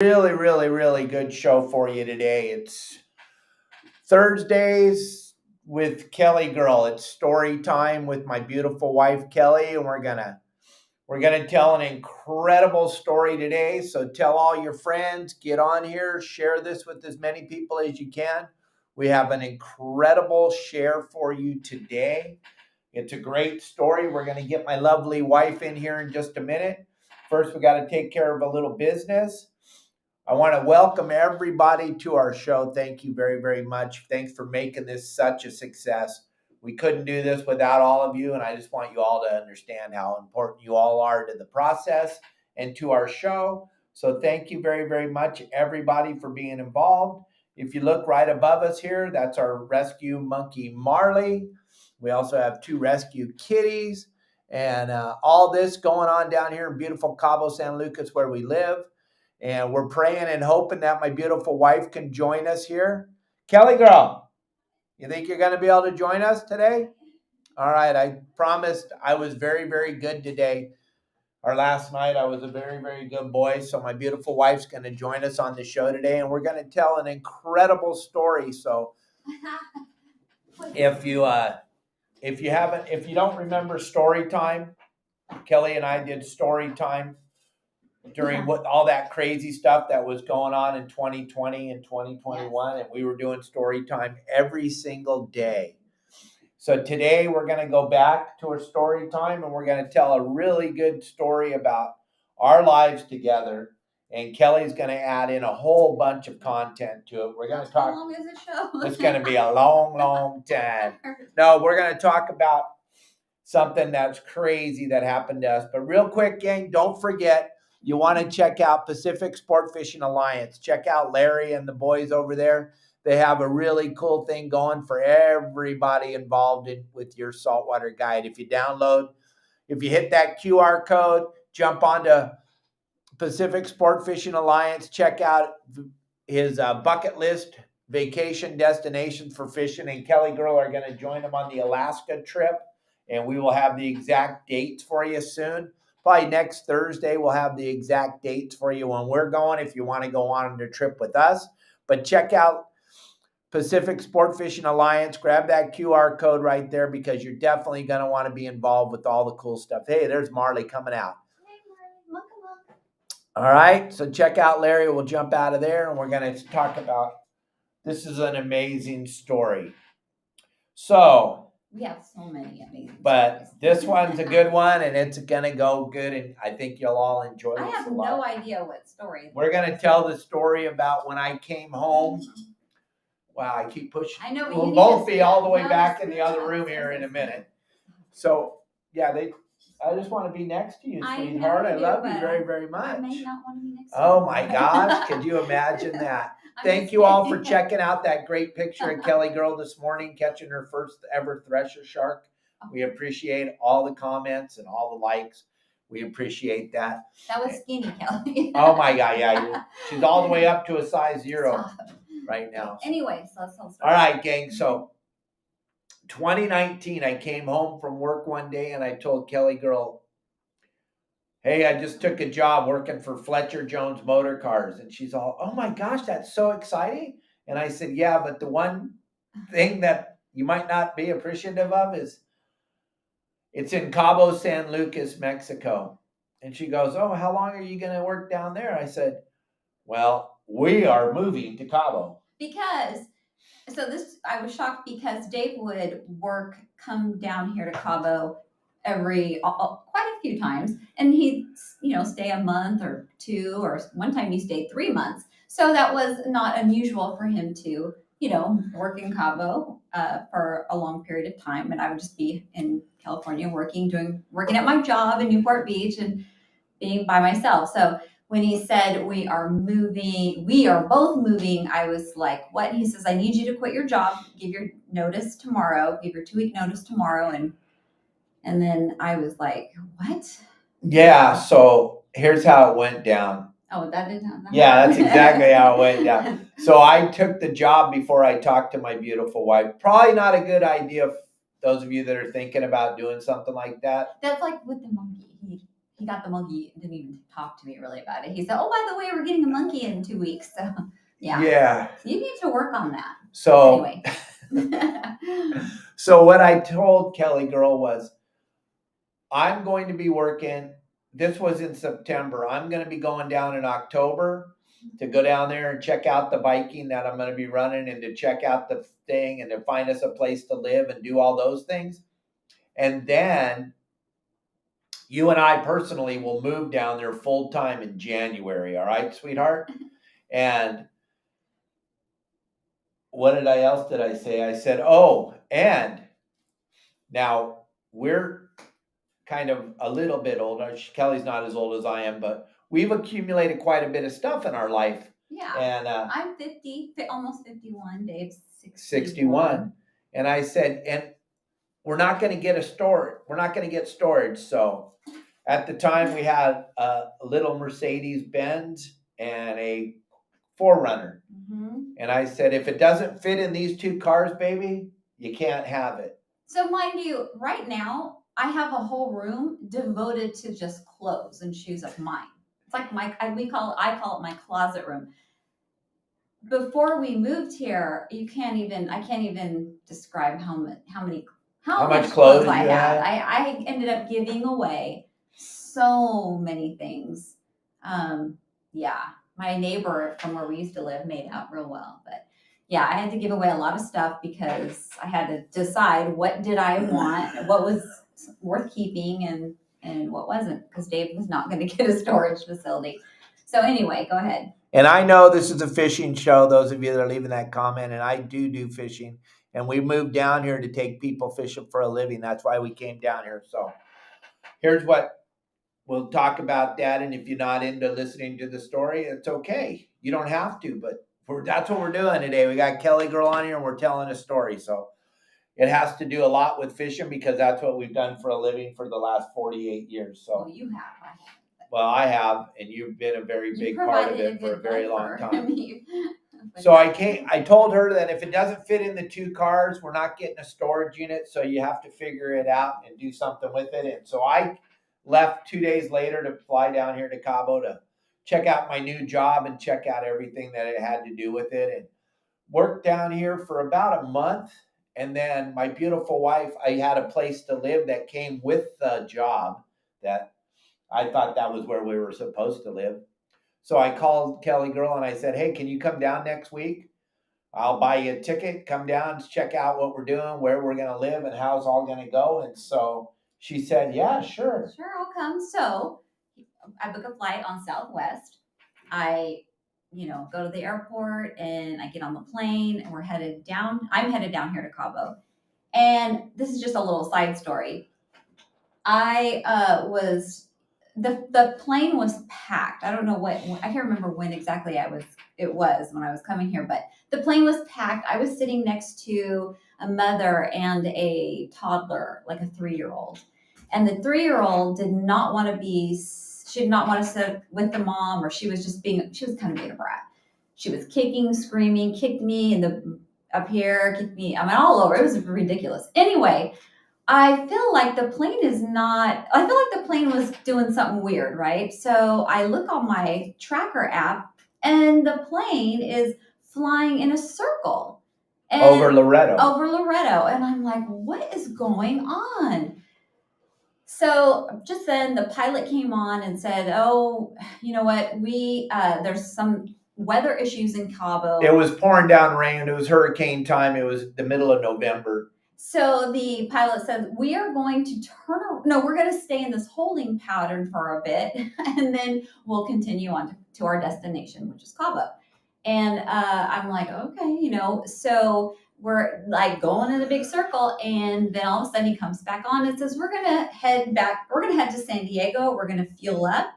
Really good show for you today. It's Thursdays with Kelly Girl. It's story time with my beautiful wife Kelly, and we're gonna tell an incredible story today. So tell all your friends, get on here, share this with as many people as you can. We have an incredible share for you today. It's a great story. We're going to get my lovely wife in here in just a minute. First, we got to take care of a little business. I want to welcome everybody to our show. Thank you very much. Thanks for making this such a success. We couldn't do this without all of you, and I just want you all to understand how important you all are to the process and to our show. So thank you very much, everybody, for being involved. If you look right above us here, that's our rescue monkey, Marley. We also have 2 rescue kitties, and all this going on down here in beautiful Cabo San Lucas where we live. And we're praying and hoping that my beautiful wife can join us here. Kelly Girl, you think you're going to be able to join us today? All right. I promised I was very good today. Or last night, I was a very good boy. So my beautiful wife's going to join us on the show today. And we're going to tell an incredible story. So if you don't remember story time, Kelly and I did story time during all that crazy stuff that was going on in 2020 and 2021. Yes. And we were doing story time every single day. So today we're going to go back to our story time, and we're going to tell a really good story about our lives together. And Kelly's going to add in a whole bunch of content to it. We're going to talk. How long is the show? It's going to be a long time. No, we're going to talk about something that's crazy that happened to us. But real quick, gang, don't forget, you want to check out Pacific Sport Fishing Alliance. Check out Larry and the boys over there. They have a really cool thing going for everybody involved with your saltwater guide. If you hit that QR code, jump onto Pacific Sport Fishing Alliance, check out his bucket list vacation destinations for fishing. And Kelly Girl are going to join them on the Alaska trip. And we will have the exact dates for you soon. Probably next Thursday, we'll have the exact dates for you when we're going, if you want to go on a trip with us. But check out Pacific Sport Fishing Alliance. Grab that QR code right there, because you're definitely going to want to be involved with all the cool stuff. Hey, there's Marley coming out. Hey, Marley. All right, so check out Larry. We'll jump out of there, and we're going to talk about, this is an amazing story. So we have so many amazing but stories. This one's a good one, and it's going to go good, and I think you'll all enjoy it. I have no idea what story. We're going to tell the story about when I came home. Wow, I keep pushing. I know. We'll both be all the way back in the other room here in a minute. So, yeah, I just want to be next to you, sweetheart. I love you very much. I may not want to be next to you. Oh, my gosh. Could you imagine that? Thank you all for checking out that great picture of Kelly Girl this morning, catching her first ever thresher shark. We appreciate all the comments and all the likes. We appreciate that. That was skinny Kelly. Oh, my God. Yeah. She's all the way up to a size 0 right now. Anyway, so let's all right, gang. So 2019, I came home from work one day, and I told Kelly Girl, hey, I just took a job working for Fletcher Jones Motor Cars. And she's all, oh my gosh, that's so exciting. And I said, yeah, but the one thing that you might not be appreciative of is it's in Cabo San Lucas, Mexico. And she goes, oh, how long are you going to work down there? I said, well, we are moving to Cabo. I was shocked because Dave would come down here to Cabo quite a few times, and he'd stay a month or 2, or one time he stayed 3 months. So that was not unusual for him to work in Cabo for a long period of time, and I would just be in California working at my job in Newport Beach and being by myself. So when he said we are both moving, I was like, what? And he says, I need you to quit your job, give your 2-week notice tomorrow. And then I was like, what? Yeah, so here's how it went down. Oh, that didn't happen. Yeah, that's exactly how it went down. So I took the job before I talked to my beautiful wife. Probably not a good idea, those of you that are thinking about doing something like that. That's like with the monkey. he got the monkey. Didn't even talk to me really about it. He said, "Oh, by the way, we're getting a monkey in 2 weeks." So yeah. Yeah. So you need to work on that. So Anyway. So what I told Kelly girl was, I'm going to be working. This was in September. I'm going to be going down in October to go down there and check out the biking that I'm going to be running, and to check out the thing, and to find us a place to live and do all those things. And then you and I personally will move down there full time in January. All right, sweetheart? And what else did I say? I said, oh, and now we're kind of a little bit older. Kelly's not as old as I am, but we've accumulated quite a bit of stuff in our life. Yeah. And I'm 50, almost 51. Dave's 61. And I said, and we're not going to get We're not going to get storage. So at the time we had a little Mercedes Benz and a 4Runner. Mm-hmm. And I said, if it doesn't fit in these 2 cars, baby, you can't have it. So mind you, right now I have a whole room devoted to just clothes and shoes of mine. It's like I call it my closet room. Before we moved here, I can't even describe how much clothes I had. I ended up giving away so many things. Yeah, my neighbor from where we used to live made out real well, but yeah, I had to give away a lot of stuff because I had to decide what did I want, what was worth keeping, and what wasn't, because Dave was not going to get a storage facility. So anyway, go ahead. And I know this is a fishing show, those of you that are leaving that comment, and I do fishing. And we moved down here to take people fishing for a living. That's why we came down here. So here's what we'll talk about that. And if you're not into listening to the story, it's okay. You don't have to, but that's what we're doing today. We got Kelly girl on here and we're telling a story. So it has to do a lot with fishing because that's what we've done for a living for the last 48 years. So well, you have. Well, I have, and you've been a very big part of it for a very long time. So I told her that if it doesn't fit in the 2 cars, we're not getting a storage unit. So you have to figure it out and do something with it. And so I left 2 days later to fly down here to Cabo to check out my new job and check out everything that it had to do with it, and worked down here for about a month. And then my beautiful wife, I had a place to live that came with the job that I thought that was where we were supposed to live. So I called Kelly girl and I said, hey, can you come down next week? I'll buy you a ticket, come down, check out what we're doing, where we're going to live, and how it's all going to go. And so she said, yeah, sure. Sure, I'll come. So I book a flight on Southwest. I, go to the airport and I get on the plane and we're headed down. I'm headed down here to Cabo. And this is just a little side story. The plane was packed. I don't know I can't remember when exactly it was when I was coming here, but the plane was packed. I was sitting next to a mother and a toddler, like a 3-year-old. And the 3-year-old she did not want to sit with the mom, or she was kind of being a brat. She was kicking, screaming, kicked me up here, kicked me, all over. It was ridiculous. Anyway, I feel like the plane was doing something weird, right? So I look on my tracker app and the plane is flying in a circle. Over Loretto. And I'm like, what is going on? So just then the pilot came on and said, oh, you know what? There's some weather issues in Cabo. It was pouring down rain. It was hurricane time. It was the middle of November. So the pilot said, we are going to we're going to stay in this holding pattern for a bit, and then we'll continue on to our destination, which is Cabo. And I'm like, okay, so we're like going in a big circle, and then all of a sudden he comes back on and says, we're going to head to San Diego. We're going to fuel up,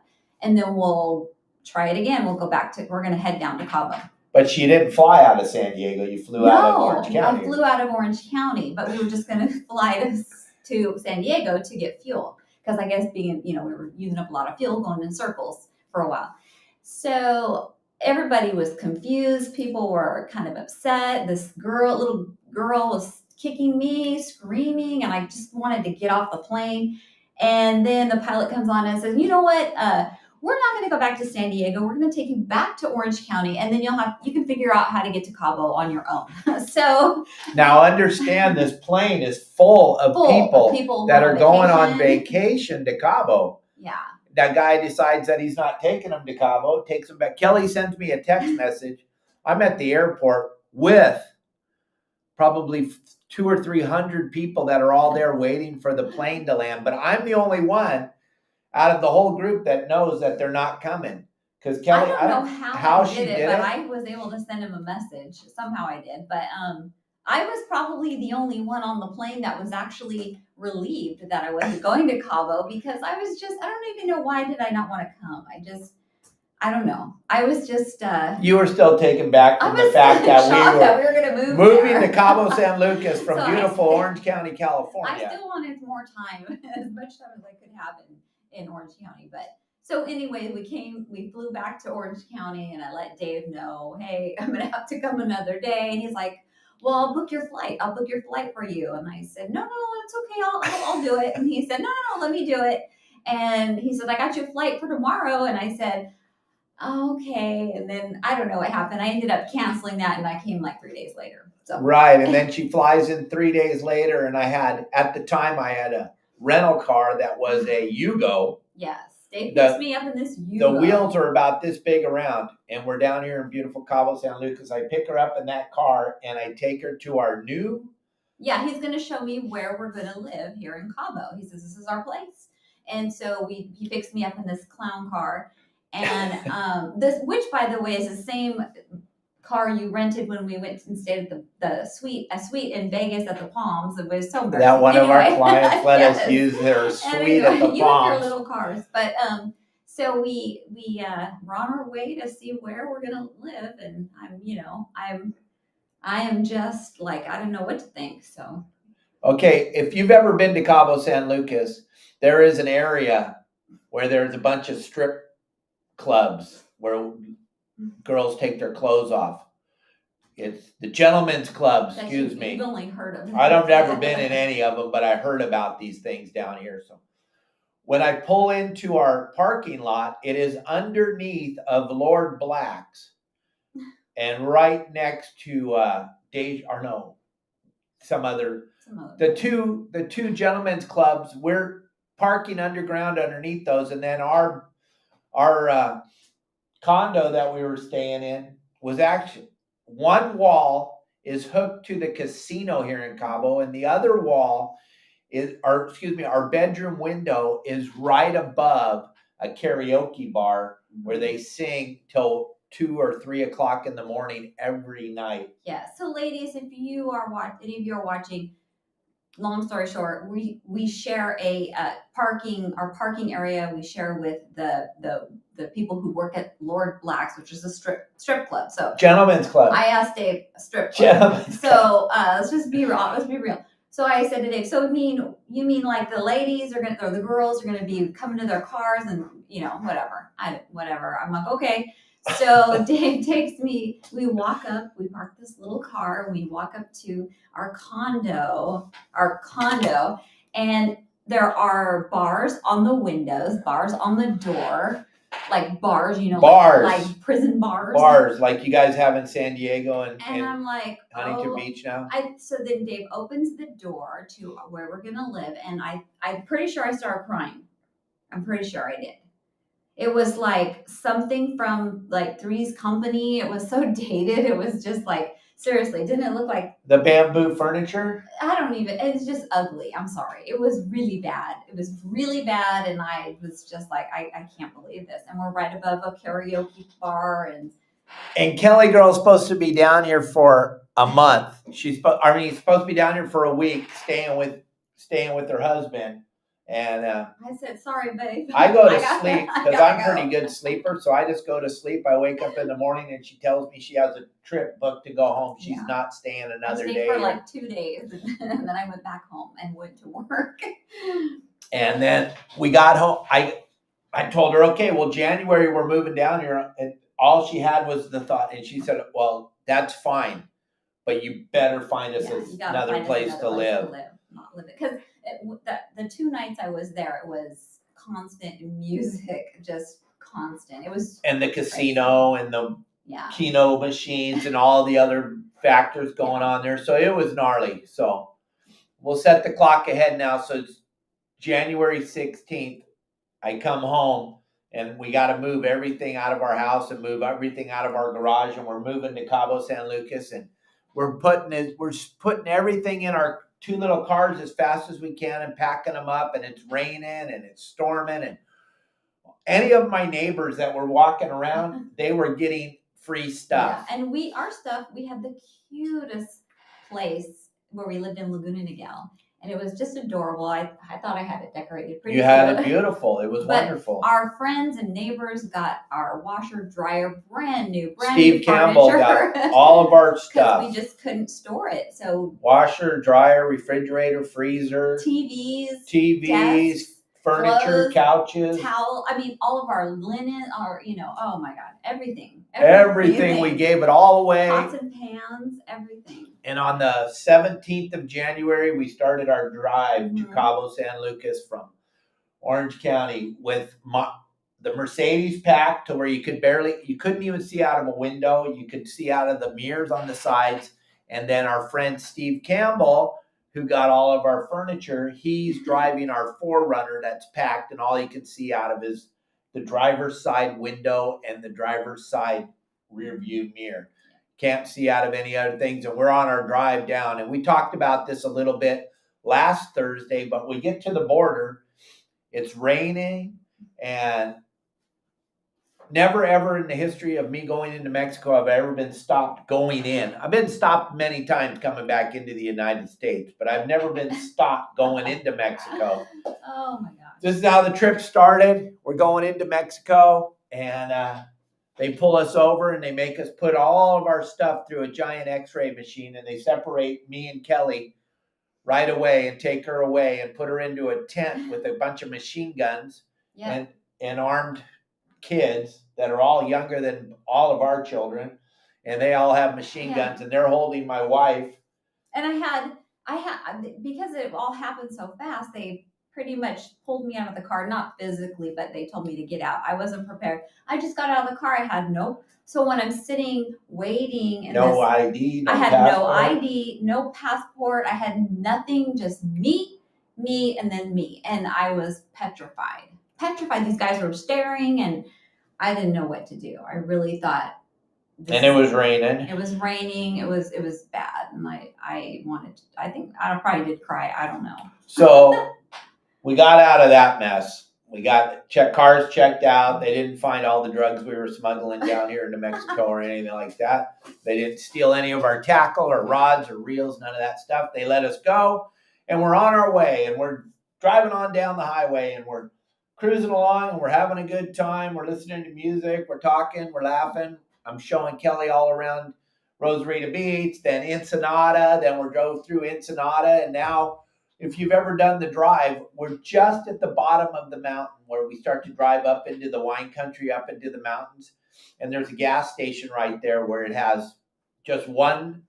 and then we'll try it again. We're going to head down to Cabo. But she didn't fly out of San Diego. You flew out of Orange County. I flew out of Orange County, but we were just going to fly to San Diego to get fuel. Because I guess we were using up a lot of fuel going in circles for a while. So everybody was confused. People were kind of upset. This little girl was kicking me, screaming, and I just wanted to get off the plane. And then the pilot comes on and says, you know what? We're not going to go back to San Diego. We're going to take you back to Orange County, and then you can figure out how to get to Cabo on your own. So now understand, this plane is full of people that are going on vacation to Cabo. Yeah. That guy decides that he's not taking them to Cabo, takes them back. Kelly sends me a text message. I'm at the airport with probably 200 or 300 people that are all there waiting for the plane to land. But I'm the only one out of the whole group that knows that they're not coming. Because Kelly, I don't know how she did it, but I was able to send him a message. Somehow I did. But I was probably the only one on the plane that was actually relieved that I wasn't going to Cabo, because I don't even know, why did I not want to come? I don't know. I was just... you were still taken back from the fact that we were going to moving to Cabo San Lucas from beautiful Orange County, California. I still wanted more time, as much time as I could have in Orange County. But so anyway, we flew back to Orange County, and I let Dave know, hey, I'm going to have to come another day. And he's like, well, I'll book your flight. I'll book your flight for you. And I said, no, it's okay. I'll do it. And he said, no, let me do it. And he said, I got your flight for tomorrow. And I said, okay. And then I don't know what happened. I ended up canceling that, and I came like 3 days later. So right. And then she flies in 3 days later. And at the time I had a rental car that was a Yugo. Yes. Dave picks me up in this Yugo. The wheels are about this big around, and we're down here in beautiful Cabo San Lucas. I pick her up in that car, and I take her to our new... Yeah, he's going to show me where we're going to live here in Cabo. He says, this is our place. And so he picks me up in this clown car. And which, by the way, is the same car you rented when we went and stayed at a suite in Vegas at the Palms. It was so that one of our clients let us use their suite at the Palms. You and your little cars. But so we're on our way to see where we're gonna live, and I am just like, I don't know what to think. So okay, if you've ever been to Cabo San Lucas, there is an area where there's a bunch of strip clubs where girls take their clothes off. It's the gentlemen's club, excuse me. You've only heard of them. I've never been in any of them, but I heard about these things down here. So when I pull into our parking lot, it is underneath of Lord Black's, and right next to the two gentlemen's clubs. We're parking underground underneath those, and then our condo that we were staying in was actually, one wall is hooked to the casino here in Cabo, and the other wall our bedroom window is right above a karaoke bar where they sing till 2 or 3 o'clock in the morning every night. Yeah. So ladies, if any of you are watching, long story short, we share our parking area. We share with the people who work at Lord Black's, which is a strip club. So gentlemen's club. I asked Dave, a strip club. So let's just be real. Let's be real. So I said to Dave, so you mean like the ladies or the girls are gonna be coming to their cars and whatever. I'm like, okay. So Dave takes me, we walk up, we park this little car, and we walk up to our condo, and there are bars on the windows, bars on the door, like bars, bars. Like prison bars. Bars, like you guys have in San Diego and I'm like, Huntington Beach now. So then Dave opens the door to where we're gonna live, and I'm pretty sure I started crying. I'm pretty sure I did. It was like something from like Three's Company. It was so dated. It was just like, seriously, didn't it look like the bamboo furniture? It's just ugly. I'm sorry. It was really bad. And I was just like, I can't believe this. And we're right above a karaoke bar. And Kelly girl's supposed to be down here for a month. She's supposed to be down here for a week, staying with her husband. And I said, sorry, babe. I go to sleep because I'm a pretty good sleeper. So I just go to sleep. I wake up in the morning and she tells me she has a trip booked to go home. She's not staying another day. For like 2 days. And then I went back home and went to work. And then we got home. I told her, okay, well, January we're moving down here. And all she had was the thought. And she said, well, that's fine. But you better find us another place to live. not live it. Because the 2 nights I was there, it was constant music, just constant. It was And the casino and the yeah. Keno machines and all the other factors going on there. So it was gnarly. So we'll set the clock ahead now. So it's January 16th. I come home and we got to move everything out of our house and move everything out of our garage. And we're moving to Cabo San Lucas, and we're putting everything in our 2 little cars as fast as we can and packing them up. And it's raining and it's storming, and any of my neighbors that were walking around, they were getting free stuff. Yeah, and our stuff, we had the cutest place where we lived in Laguna Niguel. And it was just adorable. I thought I had it decorated pretty You had it beautiful. It was wonderful. Our friends and neighbors got our washer, dryer, brand new Steve Campbell got all of our stuff. Because we just couldn't store it. So washer, dryer, refrigerator, freezer, TVs, desks, furniture, clothes, couches, towel. I mean, all of our linen, oh my God, everything. We gave it all away. Pots and pans, everything. And on the 17th of January, we started our drive to Cabo San Lucas from Orange County with the Mercedes packed to where you couldn't even see out of a window. You could see out of the mirrors on the sides. And then our friend Steve Campbell, who got all of our furniture, he's driving our 4Runner that's packed, and all you can see out of is the driver's side window and the driver's side rear view mirror. Can't see out of any other things. And we're on our drive down. And we talked about this a little bit last Thursday, but we get to the border. It's raining, and never ever in the history of me going into Mexico have I ever been stopped going in. I've been stopped many times coming back into the United States, but I've never been stopped going into Mexico. Oh my gosh. This is how the trip started. We're going into Mexico, and they pull us over and they make us put all of our stuff through a giant x-ray machine, and they separate me and Kelly right away and take her away and put her into a tent with a bunch of machine guns and armed kids that are all younger than all of our children, and they all have machine guns, and they're holding my wife. And I had because it all happened so fast, they pretty much pulled me out of the car, not physically, but they told me to get out. I wasn't prepared. I just got out of the car. I had so when I'm sitting waiting, and no ID, I had no ID, no passport. I had nothing, just me, and then me. And I was petrified. These guys were staring, and I didn't know what to do. I really thought. And it was raining. It was raining. It was bad, and I wanted to. I think I probably did cry. I don't know. So we got out of that mess. We got cars checked out. They didn't find all the drugs we were smuggling down here into Mexico or anything like that. They didn't steal any of our tackle or rods or reels, none of that stuff. They let us go, and we're on our way, and we're driving on down the highway, and we're cruising along, and we're having a good time. We're listening to music. We're talking. We're laughing. I'm showing Kelly all around Rosarita Beach, then Ensenada. Then we drove through Ensenada, and now, if you've ever done the drive, we're just at the bottom of the mountain where we start to drive up into the wine country, up into the mountains. And there's a gas station right there where it has just one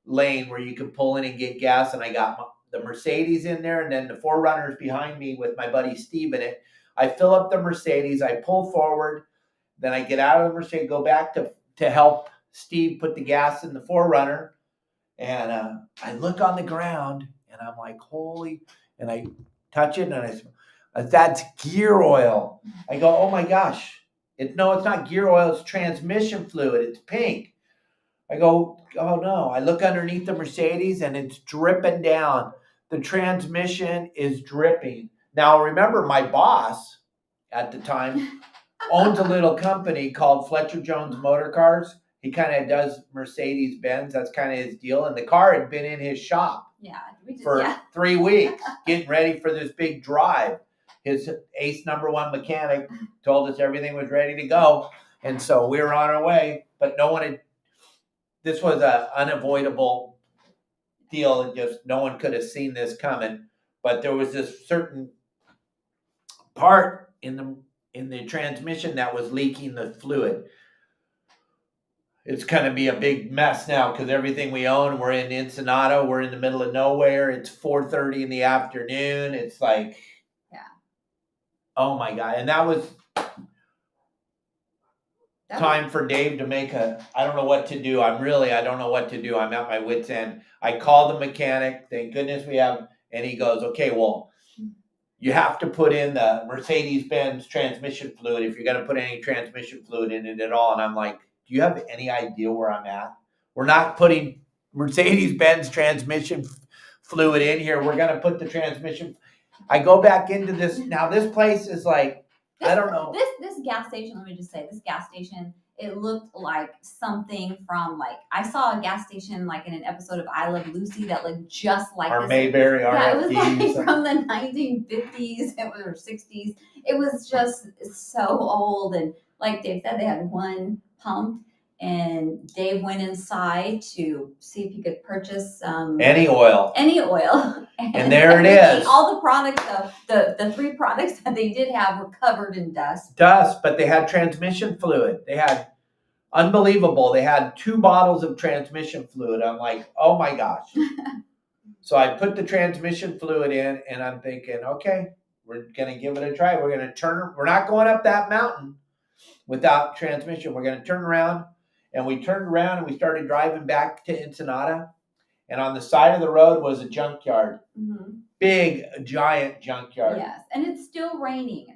lane where you can pull in and get gas. And I got the Mercedes in there, and then the 4Runners behind me with my buddy Steve in it. I fill up the Mercedes, I pull forward, then I get out of the Mercedes, go back to help Steve put the gas in the 4Runner. And I look on the ground, and I'm like, holy, and I touch it, and I say, that's gear oil. I go, oh my gosh. It's not gear oil, it's transmission fluid. It's pink. I go, oh no. I look underneath the Mercedes, and it's dripping down. The transmission is dripping. Now, remember, my boss at the time owns a little company called Fletcher Jones Motor Cars. He kind of does Mercedes-Benz. That's kind of his deal. And the car had been in his shop for 3 weeks, getting ready for this big drive. His ace #1 mechanic told us everything was ready to go. And so we were on our way. But this was an unavoidable deal. And just no one could have seen this coming. But there was this certain part in the transmission that was leaking the fluid. it's going to be a big mess now because everything we own, we're in Ensenada, we're in the middle of nowhere. It's 4:30 in the afternoon. It's like, Yeah. Oh my God. And that was time for Dave to make I don't know what to do. I don't know what to do. I'm at my wit's end. I called the mechanic. Thank goodness we have, and he goes, okay, well, you have to put in the Mercedes-Benz transmission fluid if you're going to put any transmission fluid in it at all. And I'm like, do you have any idea where I'm at? We're not putting Mercedes-Benz transmission fluid in here. We're going to put the transmission. I go back into this. Now, this place is like, I don't know. This gas station, let me just say, this gas station, it looked like something from like, I saw a gas station like in an episode of I Love Lucy that looked just like our this. Mayberry RFD. Yeah, it was like from the 1950s or 60s. It was just so old. And like Dave said, they had one pump. And Dave went inside to see if he could purchase any oil. And there it is. All the products, the 3 products that they did have were covered in dust. But they had transmission fluid. They had unbelievable. They had 2 bottles of transmission fluid. I'm like, oh my gosh. So I put the transmission fluid in, and I'm thinking, okay, we're gonna give it a try. We're gonna we're not going up that mountain without transmission. We're gonna turn around. And we turned around and we started driving back to Ensenada. And on the side of the road was a junkyard. Mm-hmm. Big, giant junkyard. Yes. And it's still raining.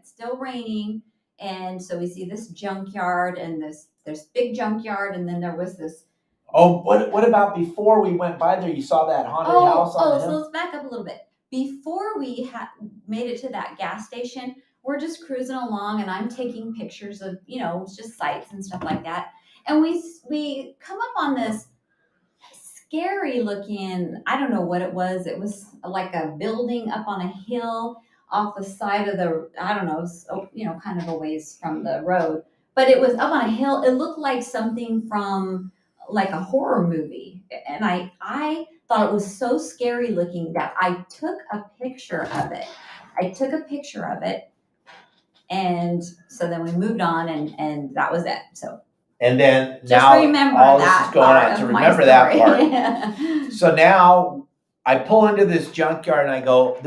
And so we see this junkyard and this big junkyard. And then there was this. Oh, what about before we went by there? You saw that haunted house on the hill? So let's back up a little bit. Before we made it to that gas station, we're just cruising along and I'm taking pictures of, just sights and stuff like that. And we come up on this scary looking, I don't know what it was. It was like a building up on a hill off the side of the, I don't know, kind of a ways from the road. But it was up on a hill. It looked like something from like a horror movie. And I thought it was so scary looking that I took a picture of it. And so then we moved on and that was it. So. And then just now remember all that this is going on. So remember that part. So now I pull into this junkyard and I go,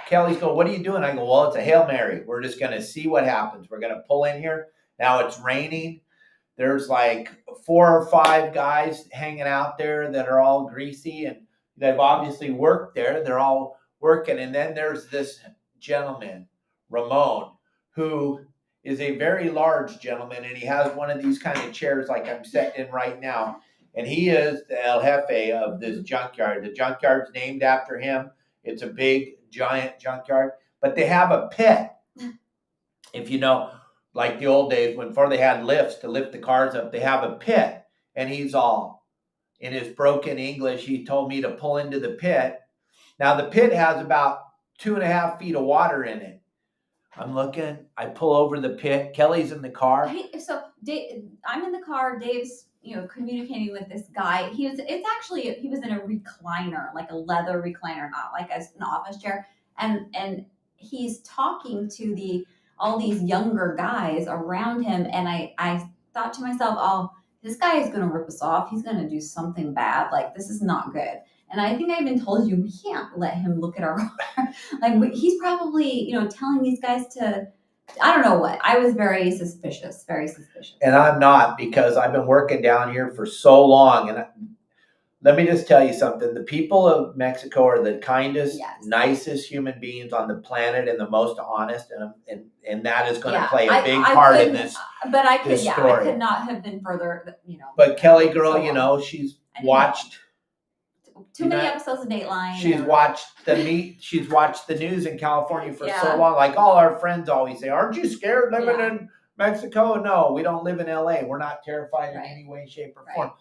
Kelly's go, what are you doing? I go, well, it's a Hail Mary. We're just going to see what happens. We're going to pull in here. Now it's raining. There's like 4 or 5 guys hanging out there that are all greasy and they've obviously worked there. They're all working. And then there's this gentleman, Ramon, who is a very large gentleman, and he has one of these kind of chairs like I'm sitting in right now. And he is the El Jefe of this junkyard. The junkyard's named after him. It's a big, giant junkyard. But they have a pit. If you know, like the old days, before they had lifts to lift the cars up, they have a pit. And he's all, in his broken English, he told me to pull into the pit. Now, the pit has about 2.5 feet of water in it. I'm looking. I pull over the pit. Kelly's in the car. So I'm in the car. Dave's, communicating with this guy. He was in a recliner, like a leather recliner, not like an office chair. And he's talking to all these younger guys around him. And I thought to myself, oh, this guy is going to rip us off. He's going to do something bad. Like, this is not good. And I think I even told you, we can't let him look at our car. Like, he's probably, telling these guys to, I don't know what. I was very suspicious. And I'm not, because I've been working down here for so long. And let me just tell you something. The people of Mexico are the kindest, nicest human beings on the planet and the most honest. And that is going to play a big part in this But I could, story. I could not have been further, But Kelly girl, she's watched too many episodes of Dateline. She's watched the news in California for so long. Like all our friends always say, aren't you scared living in Mexico? No, we don't live in LA. We're not terrified in any way, shape, or form.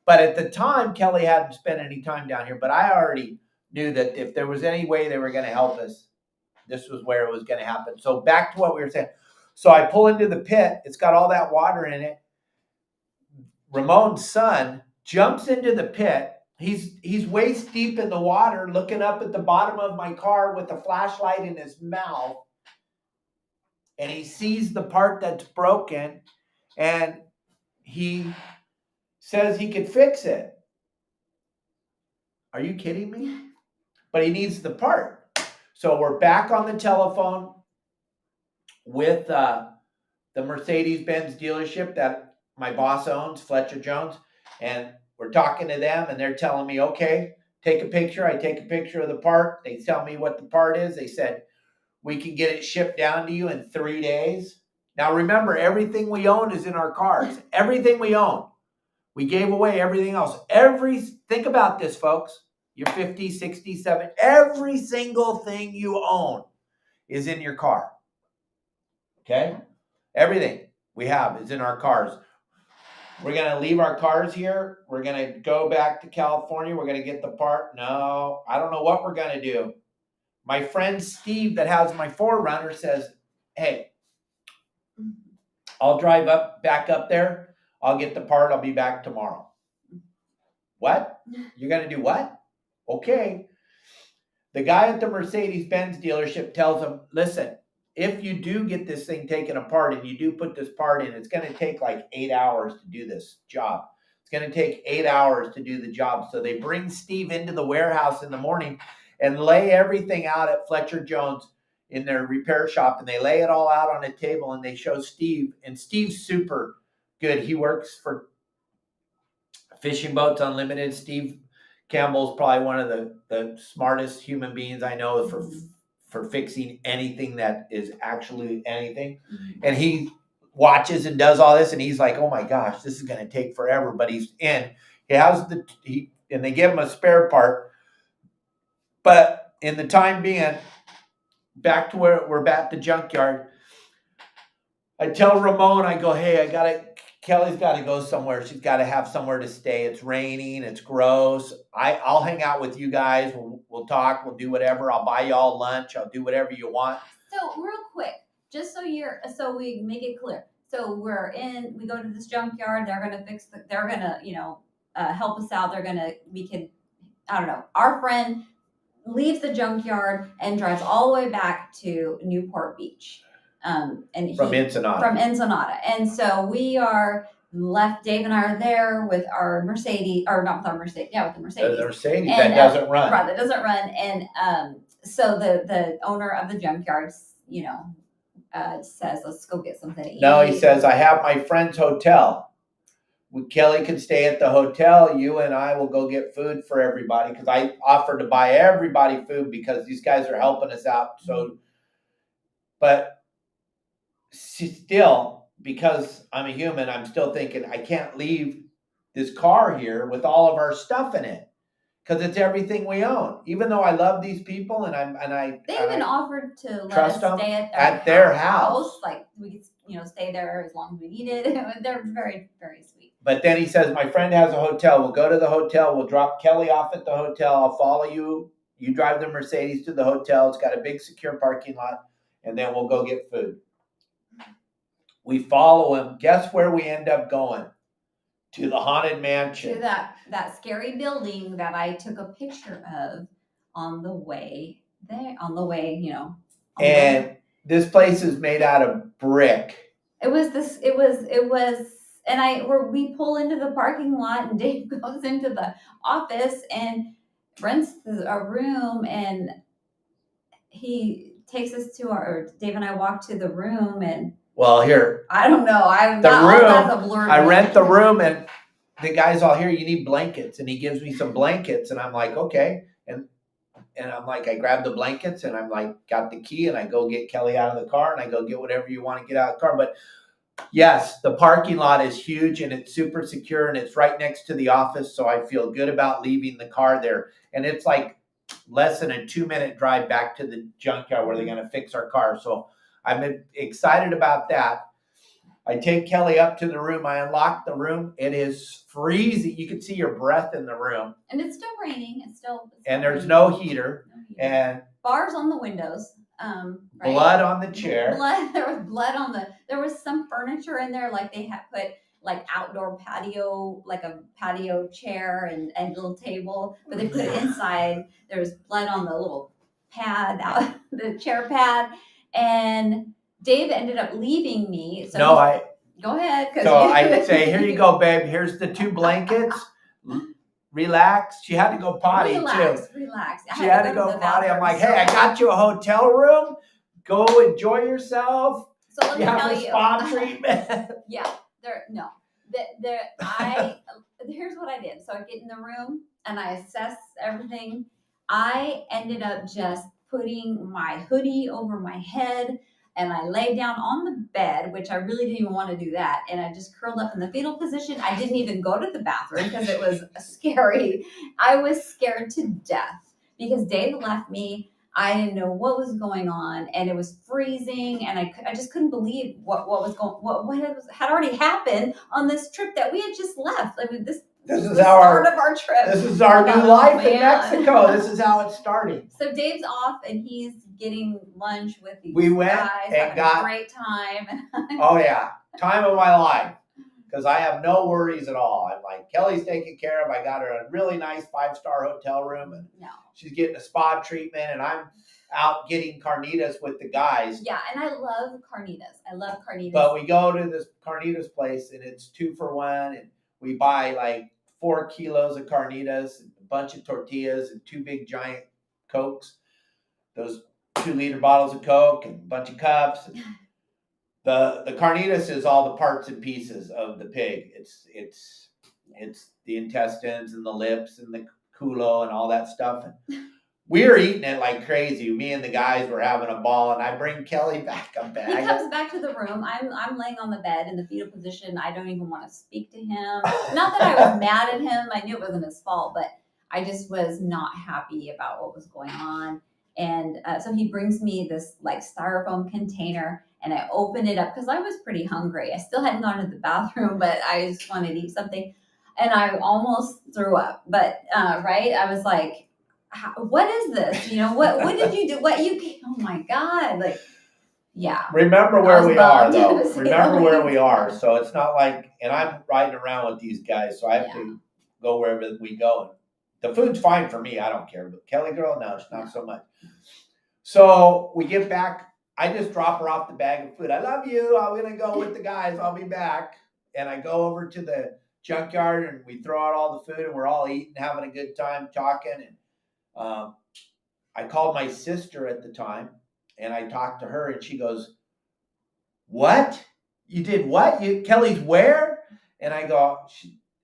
But at the time, Kelly hadn't spent any time down here. But I already knew that if there was any way they were going to help us, this was where it was going to happen. So back to what we were saying. So I pull into the pit. It's got all that water in it. Ramon's son jumps into the pit. He's waist deep in the water, looking up at the bottom of my car with a flashlight in his mouth. And he sees the part that's broken. And he says he could fix it. Are you kidding me? But he needs the part. So we're back on the telephone with the Mercedes-Benz dealership that my boss owns, Fletcher Jones, and we're talking to them, and they're telling me, okay, take a picture. I take a picture of the part. They tell me what the part is. They said, we can get it shipped down to you in 3 days. Now, remember, everything we own is in our cars. Everything we own. We gave away everything else. Think about this, folks. You're 50, 60, 70. Every single thing you own is in your car. Okay? Everything we have is in our cars. We're going to leave our cars here. We're going to go back to California. We're going to get the part. No, I don't know what we're going to do. My friend Steve that has my 4Runner says, hey, I'll drive back up there. I'll get the part. I'll be back tomorrow. What? You're going to do what? Okay. The guy at the Mercedes-Benz dealership tells him, listen, if you do get this thing taken apart and you do put this part in, it's going to take like 8 hours to do this job. It's going to take 8 hours to do the job. So they bring Steve into the warehouse in the morning and lay everything out at Fletcher Jones in their repair shop. And they lay it all out on a table and they show Steve. And Steve's super good. He works for Fishing Boats Unlimited. Steve Campbell's probably one of the smartest human beings I know for fixing anything that is actually anything. And he watches and does all this, and he's like, oh my gosh, this is going to take forever. But he's in. And they give him a spare part. But in the time being, back to where we're at the junkyard, I tell Ramon, I go, hey, Kelly's got to go somewhere. She's got to have somewhere to stay. It's raining. It's gross. I'll hang out with you guys. We'll talk. We'll do whatever. I'll buy y'all lunch. I'll do whatever you want. So real quick, just so we make it clear. So we go to this junkyard. They're going to fix they're going to, help us out. Our friend leaves the junkyard and drives all the way back to Newport Beach. From Ensenada. And so we are left, Dave and I are there with our Mercedes, or not with our Mercedes, with the Mercedes. The Mercedes that doesn't run. Right, that doesn't run. And so the owner of the junkyard, says, let's go get something to eat. No, he says, I have my friend's hotel. Kelly can stay at the hotel. You and I will go get food for everybody, because I offered to buy everybody food because these guys are helping us out. So, but still, because I'm a human, I'm still thinking I can't leave this car here with all of our stuff in it, because it's everything we own. Even though I love these people they even offered to let us stay at their house. Like we could, stay there as long as we needed. They're very, very sweet. But then he says, my friend has a hotel. We'll go to the hotel. We'll drop Kelly off at the hotel. I'll follow you. You drive the Mercedes to the hotel. It's got a big secure parking lot, and then we'll go get food. We follow him. Guess where we end up going? To the Haunted Mansion. To that scary building that I took a picture of on the way there. This place is made out of brick. We pull into the parking lot, and Dave goes into the office and rents a room, and he takes us Dave and I walk to the room, and well, here. I don't know. I rent the room, and the guy's all, here, you need blankets. And he gives me some blankets, and I'm like, okay. And I'm like, I grab the blankets, and I'm like, got the key, and I go get Kelly out of the car, and I go get whatever you want to get out of the car. But yes, the parking lot is huge, and it's super secure, and it's right next to the office. So I feel good about leaving the car there. And it's like less than a 2-minute drive back to the junkyard where they're going to fix our car. So I'm excited about that. I take Kelly up to the room. I unlock the room. It is freezing. You can see your breath in the room. And it's still raining. And there's no heater. And bars on the windows. Right? Blood on the chair. There was some furniture in there, like they had put like outdoor patio, like a patio chair and little table, but they put it inside. There was blood on the little pad, the chair pad. And Dave ended up leaving me. So Go ahead. So I'd say, here you go, babe. Here's the 2 blankets. Relax. She had to go potty too. Relax. She had to go potty. I'm like, hey, I got you a hotel room. Go enjoy yourself. So let me have tell a you. spa treatment. Yeah, here's what I did. So I get in the room and I assess everything. I ended up just putting my hoodie over my head and I lay down on the bed, which I really didn't even want to do that. And I just curled up in the fetal position. I didn't even go to the bathroom because it was scary. I was scared to death because Dave left me. I didn't know what was going on, and it was freezing, and I just couldn't believe what had already happened on this trip that we had just left. I mean, this is the start of our trip. This is our new life in Mexico. This is how it's starting. So Dave's off, and he's getting lunch with these guys, and got a great time. Oh yeah, time of my life. Because I have no worries at all. I'm like, Kelly's taken care of. I got her a really nice 5-star hotel room, and she's getting a spa treatment, and I'm out getting carnitas with the guys. Yeah, and I love carnitas. But we go to this carnitas place, and it's 2 for 1, and we buy like 4 kilos of carnitas, and a bunch of tortillas, and 2 big giant Cokes. Those 2-liter bottles of Coke, and a bunch of cups. And the carnitas is all the parts and pieces of the pig. It's the intestines and the lips and the culo and all that stuff. And we were eating it like crazy. Me and the guys were having a ball, and I bring Kelly back a bag. He comes back to the room. I'm laying on the bed in the fetal position. I don't even want to speak to him. Not that I was mad at him. I knew it wasn't his fault, but I just was not happy about what was going on. And so he brings me this like styrofoam container, and I open it up because I was pretty hungry. I still hadn't gone to the bathroom, but I just wanted to eat something. And I almost threw up. But, right, I was like, what is this? You know, what did you do? Oh my God. Like, yeah. Remember where we are, though. Remember where we are. So it's not like, and I'm riding around with these guys, so I have to go wherever we go. The food's fine for me. I don't care. But Kelly girl, no, it's not so much. So we get back. I just drop her off the bag of food. I love you. I'm going to go with the guys. I'll be back. And I go over to the junkyard, and we throw out all the food, and we're all eating, having a good time, talking. And I called my sister at the time, and I talked to her, and she goes, what? You did what? Kelly's where? And I go,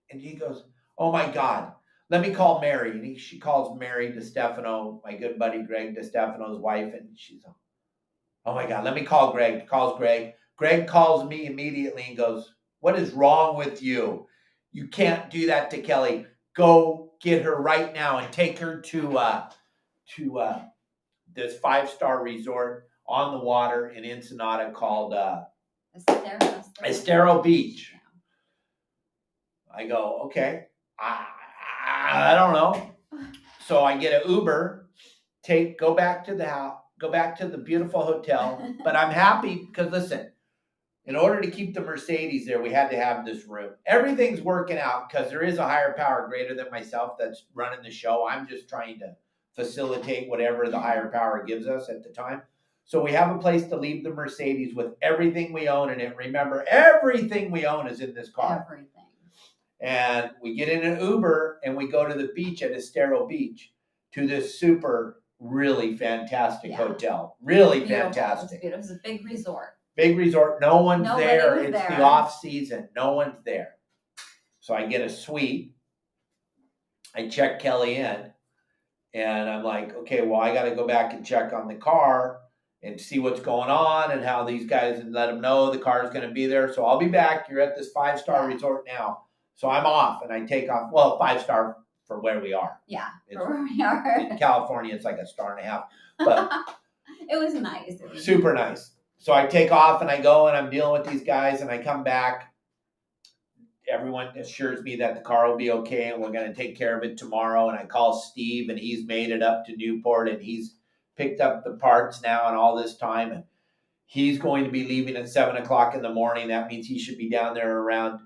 and he goes, oh my God. Let me call Mary. And she calls Mary DeStefano, my good buddy Greg DeStefano's wife. And she's, oh my God, let me call Greg. Calls Greg. Greg calls me immediately and goes, what is wrong with you? You can't do that to Kelly. Go get her right now and take her to this 5-star resort on the water in Ensenada called Estero Beach. I go, okay. I don't know. So I get an Uber, go back to the house, go back to the beautiful hotel. But I'm happy because, listen, in order to keep the Mercedes there, we had to have this room. Everything's working out because there is a higher power greater than myself that's running the show. I'm just trying to facilitate whatever the higher power gives us at the time. So we have a place to leave the Mercedes with everything we own in it. Remember, everything we own is in this car. Everything. And we get in an Uber, and we go to the beach at Estero Beach to this super, really fantastic hotel. Really fantastic. It was a big resort. Big resort. No one's there. It's there. The off season. No one's there. So I get a suite. I check Kelly in, and I'm like, okay, well, I got to go back and check on the car and see what's going on and how these guys, and let them know the car is going to be there. So I'll be back. You're at this 5-star resort now. So I'm off, and I take off. Well, 5-star for where we are. Yeah, for where we are. In California, it's like a 1.5 stars. But it was nice. Super nice. So I take off, and I go, and I'm dealing with these guys, and I come back. Everyone assures me that the car will be okay, and we're going to take care of it tomorrow. And I call Steve, and he's made it up to Newport, and he's picked up the parts now and all this time. And he's going to be leaving at 7 o'clock in the morning. That means he should be down there around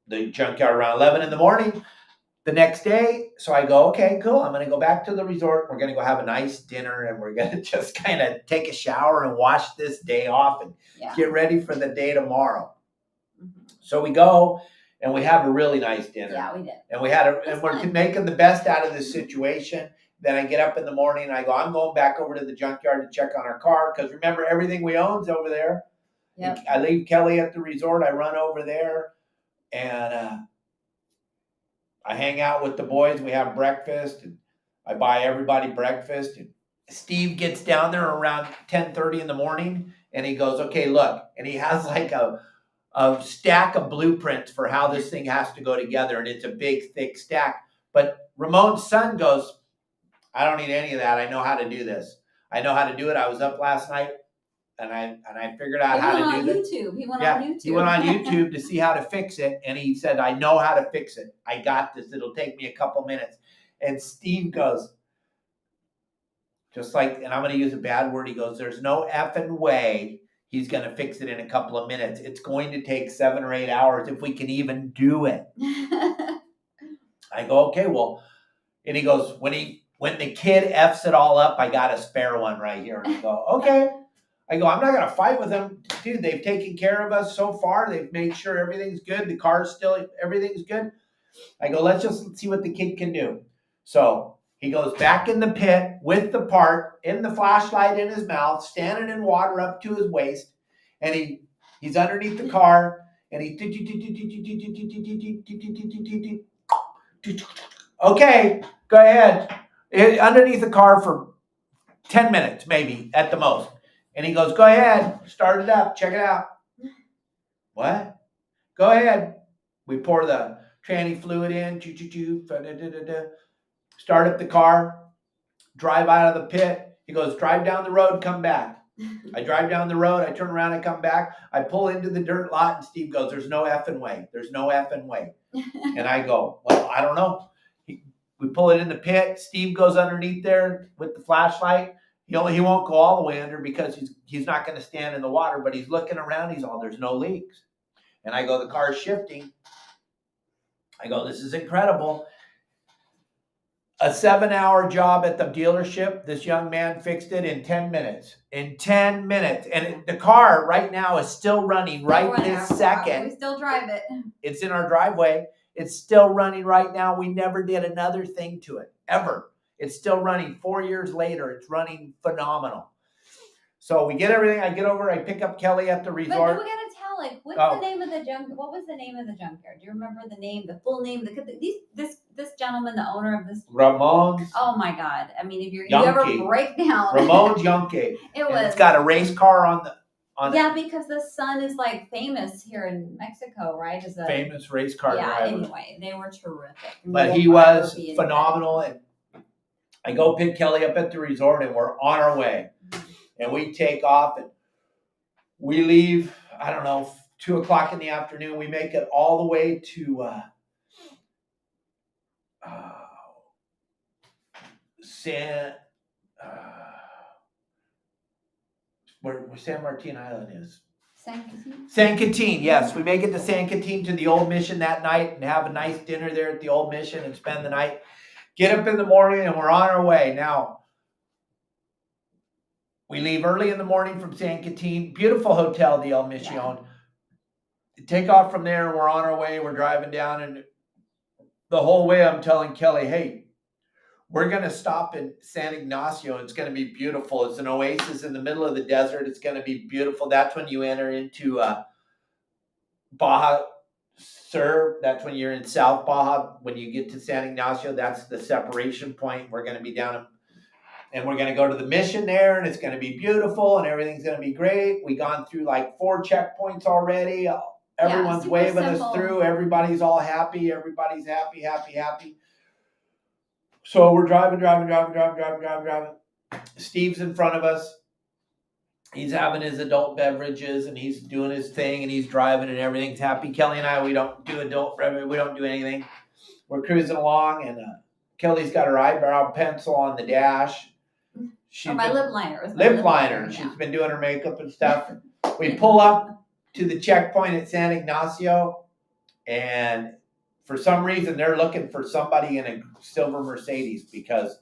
the junkyard around 11 in the morning. the next day, so I go, okay, cool. I'm going to go back to the resort. We're going to go have a nice dinner, and we're going to just kind of take a shower and wash this day off and get ready for the day tomorrow. So we go and we have a really nice dinner. Yeah, we did. And we're making the best out of this situation. Then I get up in the morning and I go, I'm going back over to the junkyard to check on our car. Because remember, everything we own's over there. Yep. I leave Kelly at the resort. I run over there and I hang out with the boys. We have breakfast. And I buy everybody breakfast. And Steve gets down there around 10:30 in the morning. And he goes, okay, look. And he has like a stack of blueprints for how this thing has to go together. And it's a big, thick stack. But Ramon's son goes, I don't need any of that. I know how to do this. I know how to do it. I was up last night and I figured out how to do this. He went on YouTube. He went on YouTube to see how to fix it. And he said, I know how to fix it. I got this. It'll take me a couple minutes. And Steve goes, just like, and I'm going to use a bad word. He goes, there's no effing way he's going to fix it in a couple of minutes. It's going to take 7 or 8 hours if we can even do it. I go, okay, well, and he goes, when the kid F's it all up, I got a spare one right here. And I go, okay. I go, I'm not going to fight with them. Dude, they've taken care of us so far. They've made sure everything's good. The car's still, everything's good. I go, let's just see what the kid can do. So he goes back in the pit with the part, in the flashlight in his mouth, standing in water up to his waist. And he's underneath the car. And he, okay, go ahead. Underneath the car for 10 minutes, maybe, at the most. And he goes, go ahead, start it up, check it out. What? Go ahead. We pour the tranny fluid in, start up the car, drive out of the pit. He goes, drive down the road, come back. I drive down the road, I turn around, I come back. I pull into the dirt lot, and Steve goes, there's no effing way. There's no effing way. And I go, well, I don't know. We pull it in the pit. Steve goes underneath there with the flashlight. He won't go all the way under because he's not going to stand in the water, but he's looking around. He's all, there's no leaks. And I go, the car's shifting. I go, this is incredible. A 7-hour job at the dealership. This young man fixed it in 10 minutes. In 10 minutes. And the car right now is still running this second. We still drive it. It's in our driveway. It's still running right now. We never did another thing to it, ever. It's still running 4 years later. It's running phenomenal. So we get everything. I get over. I pick up Kelly at the resort. But we got to tell, like, what's the name of the junk? What was the name of the junkyard? Do you remember the name, the full name? This gentleman, the owner of this. Ramon. Oh my God! I mean, if you ever break down. Ramon Yunque. It's got a race car on the. Because the son is like famous here in Mexico, right? As a famous race car driver. Anyway, they were terrific. But he was phenomenal. And I go pick Kelly up at the resort, and we're on our way. And we take off, and we leave, I don't know, 2 o'clock in the afternoon. We make it all the way to where San Martin Island is. San Quintin, yes. We make it to San Quintin, to the old mission that night, and have a nice dinner there at the old mission and spend the night. Get up in the morning, and we're on our way. Now, we leave early in the morning from San Quintin. Beautiful hotel, the El Mission. Yeah. Take off from there, and we're on our way. We're driving down, and the whole way I'm telling Kelly, hey, we're going to stop in San Ignacio. It's going to be beautiful. It's an oasis in the middle of the desert. It's going to be beautiful. That's when you enter into Baja Sur. That's when you're in South Baja. When you get to San Ignacio, that's the separation point. We're going to be down and we're going to go to the mission there, and it's going to be beautiful, and everything's going to be great. We've gone through like 4 checkpoints already. Everyone's waving us through. Everybody's all happy. Everybody's happy. So we're driving. Steve's in front of us. He's having his adult beverages, and he's doing his thing, and he's driving, and everything's happy. Kelly and I, we don't do adult beverage. We don't do anything. We're cruising along, and Kelly's got her eyebrow pencil on the dash. My lip liner. Lip liner. She's been doing her makeup and stuff. We pull up to the checkpoint at San Ignacio, and for some reason, they're looking for somebody in a silver Mercedes because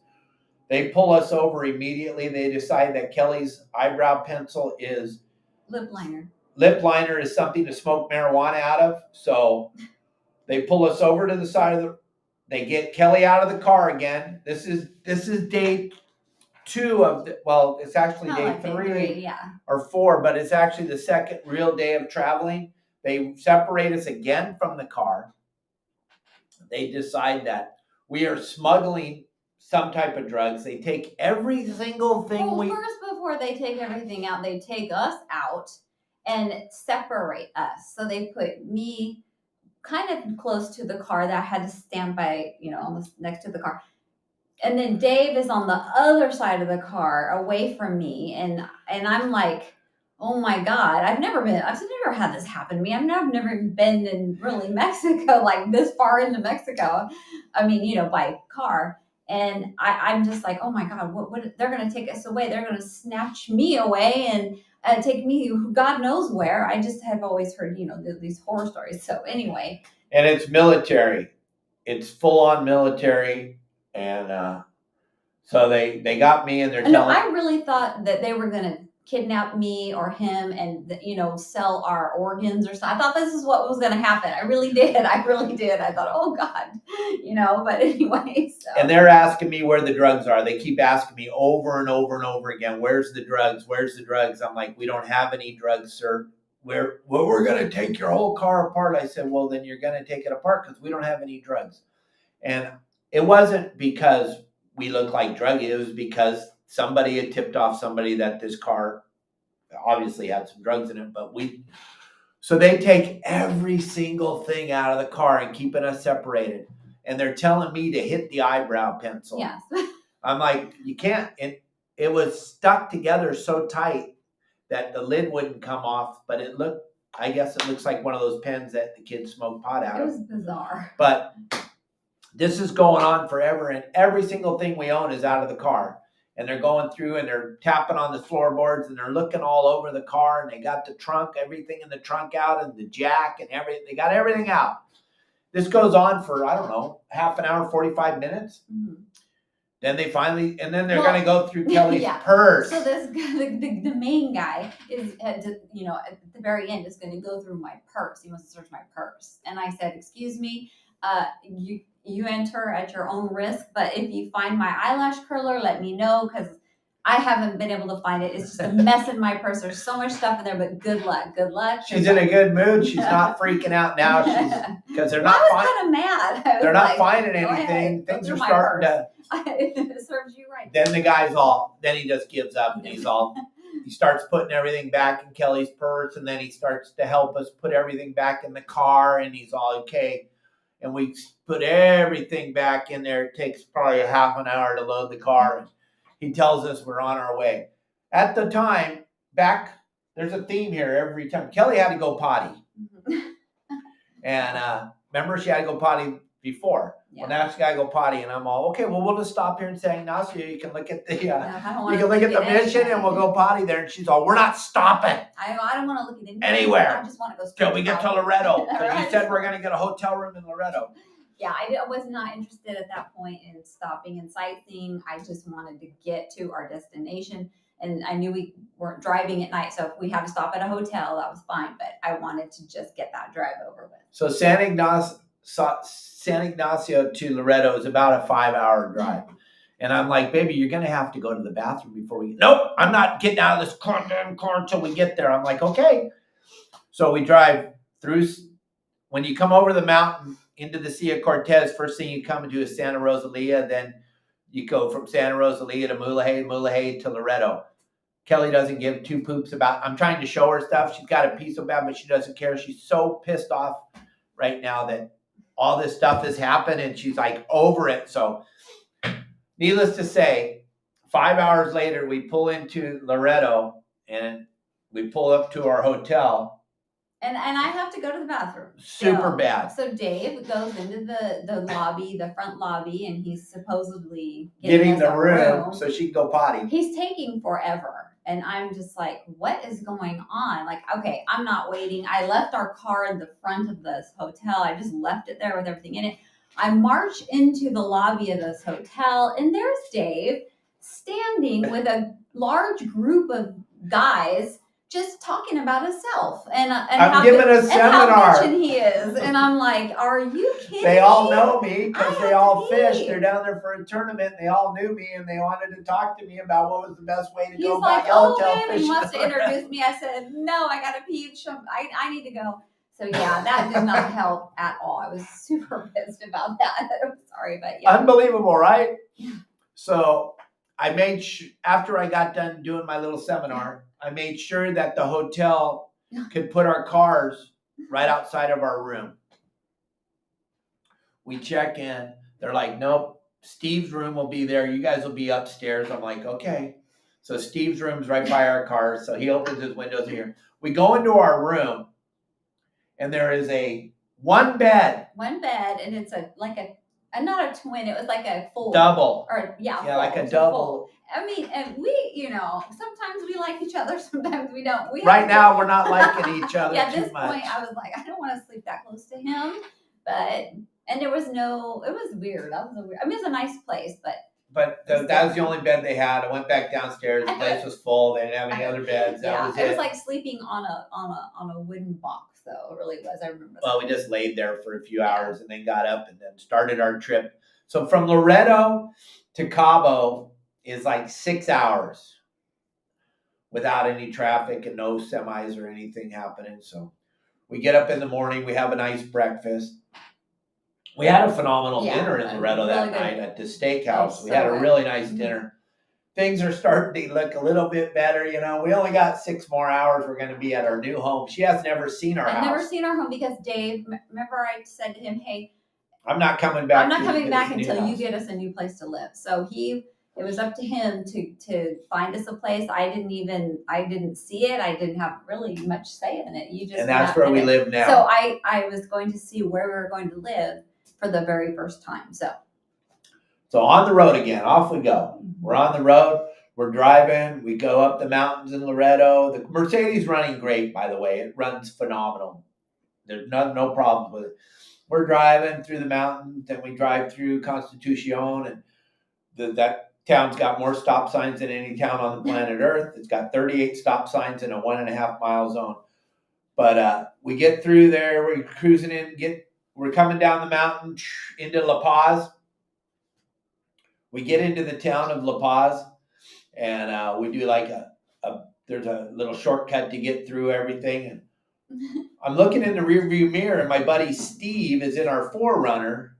they pull us over immediately. They decide that Kelly's eyebrow pencil is lip liner. Lip liner is something to smoke marijuana out of. So they pull us over to the side of the. They get Kelly out of the car again. This is day 2 of the. Well, it's actually Not day like 3 yeah. or 4, but it's actually the second real day of traveling. They separate us again from the car. They decide that we are smuggling some type of drugs. They take every single thing first, before they take everything out, they take us out and separate us. So they put me kind of close to the car that I had to stand by, almost next to the car. And then Dave is on the other side of the car away from me. And I'm like, oh my God, I've never had this happen to me. I've never even been in really Mexico, like this far into Mexico. I mean, by car. And I'm just like, oh my God, what they're going to take us away. They're going to snatch me away and take me God knows where. I just have always heard, these horror stories. So anyway. And it's military. It's full on military. And so they got me and they're telling. I really thought that they were going to kidnap me or him and, sell our organs or something. I thought this is what was going to happen. I really did. I thought, oh God, but anyway. So. And they're asking me where the drugs are. They keep asking me over and over and over again, where's the drugs? Where's the drugs? I'm like, we don't have any drugs, sir. We're going to take your whole car apart. I said, well, then you're going to take it apart because we don't have any drugs. And it wasn't because we look like druggies. It was because somebody had tipped off somebody that this car obviously had some drugs in it. So they take every single thing out of the car and keeping us separated. And they're telling me to hit the eyebrow pencil. Yes. I'm like, you can't. It was stuck together so tight that the lid wouldn't come off. But I guess it looks like one of those pens that the kids smoke pot out of. It was bizarre. But this is going on forever. And every single thing we own is out of the car. And they're going through and they're tapping on the floorboards and they're looking all over the car. And they got the trunk, everything in the trunk out and the jack and everything. They got everything out. This goes on for, I don't know, half an hour, 45 minutes. Mm-hmm. Then they finally, and then they're going to go through Kelly's purse. So this the main guy is, at the very end is going to go through my purse. He wants to search my purse. And I said, excuse me, you enter at your own risk, but if you find my eyelash curler, let me know because I haven't been able to find it. It's just a mess in my purse. There's so much stuff in there, but good luck. She's in a good mood. She's not freaking out now. Because they're not. I was kind of mad. They're not finding anything. Things are starting to. It serves you right. Then he just gives up and he starts putting everything back in Kelly's purse, and then he starts to help us put everything back in the car, and he's all okay. And we put everything back in there. It takes probably a half an hour to load the car. And he tells us we're on our way. At the time, there's a theme here every time. Kelly had to go potty. Mm-hmm. And remember, she had to go potty before. Yeah. Well, now she got to go potty. And I'm all, okay, well, we'll just stop here in San Ignacio. You can look at the mission and we'll go potty there. And she's all, we're not stopping. I don't want to look at anywhere. I just want to go till we get to Loretto. Because you said we're going to get a hotel room in Loretto. Yeah, I was not interested at that point in stopping and sightseeing. I just wanted to get to our destination. And I knew we weren't driving at night. So if we had to stop at a hotel, that was fine. But I wanted to just get that drive over with. So San Ignacio to Loretto is about a 5-hour drive. And I'm like, baby, you're going to have to go to the bathroom before we... Nope, I'm not getting out of this car until we get there. I'm like, okay. So we drive through... When you come over the mountain into the Sea of Cortez, first thing you come into is Santa Rosalia. Then you go from Santa Rosalia to Mulegé to Loretto. Kelly doesn't give two poops about... I'm trying to show her stuff. She's got a piece of bad, but she doesn't care. She's so pissed off right now that all this stuff has happened and she's like over it. So needless to say, 5 hours later, we pull into Loretto and we pull up to our hotel. And I have to go to the bathroom. Super bad. So Dave goes into the lobby, the front lobby, and he's supposedly getting the room so she can go potty. He's taking forever. And I'm just like, what is going on? Like, okay, I'm not waiting. I left our car in the front of this hotel. I just left it there with everything in it. I march into the lobby of this hotel, and there's Dave standing with a large group of guys just talking about himself and I'm how giving good, a and how seminar. bitchin' he is. And I'm like, are you kidding They all me? know me because I they have all to fish. pee. They're down there for a tournament. And they all knew me, and they wanted to talk to me about what was the best way to He's go like, about oh, yellowtail man, he fishing. wants to introduce me. I said, no, I got to pee. I need to go. So, yeah, that did not help at all. I was super pissed about that. I'm sorry, but yeah. Unbelievable, right? Yeah. So I made after I got done doing my little seminar, I made sure that the hotel could put our cars right outside of our room. We check in. They're like, nope, Steve's room will be there. You guys will be upstairs. I'm like, okay. So Steve's room's right by our car. So he opens his windows here. We go into our room, and there is one bed. One bed, and it's not a twin. It was like a full Double. Or yeah, Yeah, full, like a just double. full. I mean, and we, sometimes we like each other, sometimes we don't. Right now, we're not liking each other at too this much. point, I was like, I don't want to sleep that close to him, and there was it was weird. That was I mean, it was a nice place, but that was the only bed they had. I went back downstairs. The place was full. They didn't have any other beds. That was it. It was like sleeping on a wooden box, though. It really was. I remember. Well, we just laid there for a few hours and then got up and then started our trip. So from Loretto to Cabo is like 6 hours without any traffic and no semis or anything happening. So we get up in the morning. We have a nice breakfast. We had a phenomenal dinner in Loretto that night at the steakhouse. We had a really nice dinner. Things are starting to look a little bit better. We only got 6 more hours. We're going to be at our new home. She has never seen our house. I've never seen our home because Dave, remember I said to him, hey, I'm not coming back. I'm not coming back until you get us a new place to live. So it was up to him to find us a place. I didn't see it. I didn't have really much say in it. And that's where we live now. So I was going to see where we were going to live for the very first time. So on the road again, off we go. We're on the road. We're driving. We go up the mountains in Loretto. The Mercedes running great, by the way. It runs phenomenal. There's no problems with it. We're driving through the mountains, and we drive through Constitucion, and that town's got more stop signs than any town on the planet Earth. It's got 38 stop signs in a 1.5 mile zone. But we get through there. We're cruising we're coming down the mountain into La Paz. We get into the town of La Paz, and we do like there's a little shortcut to get through everything. And I'm looking in the rearview mirror, and my buddy Steve is in our 4Runner,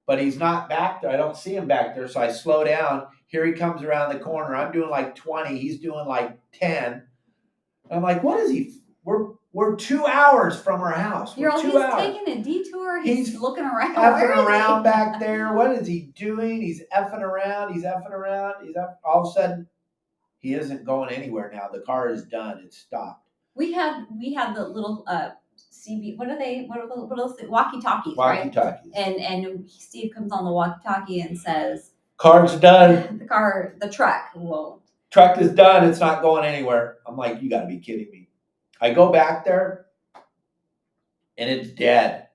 but he's not back there. I don't see him back there, so I slow down. Here he comes around the corner. I'm doing like 20. He's doing like 10. And I'm like, what is he? We're 2 hours from our house. He's taking a detour. He's looking around. Effing around back there. What is he doing? He's effing around. All of a sudden, he isn't going anywhere now. The car is done. It's stopped. We had the little CB. What are those walkie-talkies, right? Walkie-talkies. And Steve comes on the walkie-talkie and says, "Car's done." The truck. Well, truck is done. It's not going anywhere. I'm like, you got to be kidding me. I go back there, and it's dead.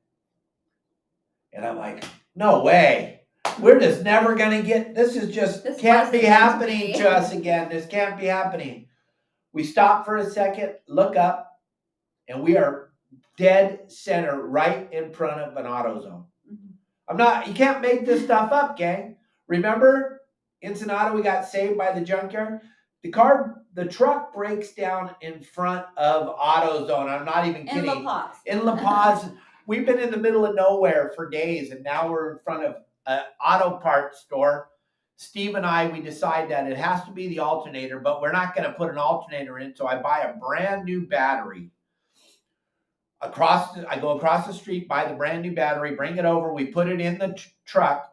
And I'm like, no way. We're just never going to get, this can't be happening to us again. This can't be happening. We stop for a second, look up, and we are dead center right in front of an AutoZone. You can't make this stuff up, gang. Remember, Ensenada, we got saved by the junkyard? The truck breaks down in front of AutoZone. I'm not even kidding. In La Paz. We've been in the middle of nowhere for days, and now we're in front of an auto parts store. Steve and we decide that it has to be the alternator, but we're not going to put an alternator in, so I buy a brand new battery. I go across the street, buy the brand new battery, bring it over, we put it in the truck,